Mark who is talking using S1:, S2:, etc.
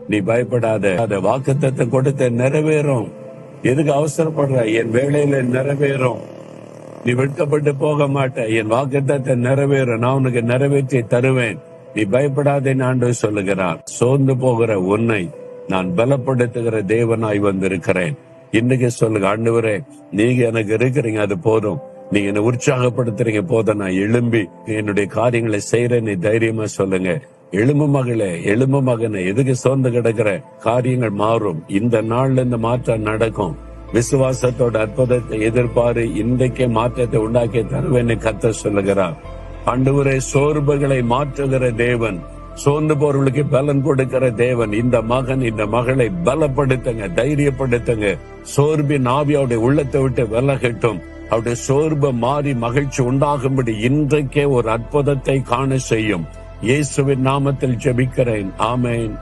S1: நீ பயப்படாத. அத வாக்குத்தத்தம் கொடுத்த நிறைவேறும். எதுக்கு அவசரப்படுற? என் வேலையில நிறைவேறும். நீ வெட்கப்பட்டு போக மாட்ட. என் வாக்குத்தத்தம் நிறைவேறும். நான் உனக்கு நிறைவேற்றி தருவேன். நீ பயப்படாதேன்னு ஆண்டவர் சொல்லுகிறார். சோர்ந்து போகிற உன்னை நான் பலப்படுத்துகிற தேவனாய் வந்திருக்கிறேன். இன்னைக்கு சொல்லுங்க, ஆண்டவரே நீங்க எனக்கு இருக்கிறீங்க, அது போதும். நீங்க என்ன உற்சாகப்படுத்துறீங்க போதும். நான் எழும்பி என்னுடைய காரியங்களை செய்யறேன்னு தைரியமா சொல்லுங்க. எழும்பு மகளே, எழும்பு மகனே, எதுக்கு சோர்ந்து கிடக்கிற? காரியங்கள் மாறும். இந்த நாள்ல இந்த மாற்றம் நடக்கும். விசுவாசத்தோட அற்புதத்தை எதிர்பாரு. இன்றைக்கே மாற்றத்தை உண்டாக்கி தருவேன்னு கர்த்தர் சொல்லுகிறார். ஆண்டவரே, சோர்வுகளை மாற்றுகிற தேவன், சோர்ந்து போறவர்களுக்கு பலன் கொடுக்கிற தேவன். இந்த மகன் இந்த மகளை பலப்படுத்துங்க, தைரியப்படுத்துங்க. சோர்வின் ஆவி அவருடைய உள்ளத்தை விட்டு விலகட்டும். அவருடைய சோர்வு மாறி மகிழ்ச்சி உண்டாகும்படி இன்றைக்கே ஒரு அற்புதத்தை காண செய்யும். இயேசுவின் நாமத்தில் ஜெபிக்கிறேன். ஆமென்.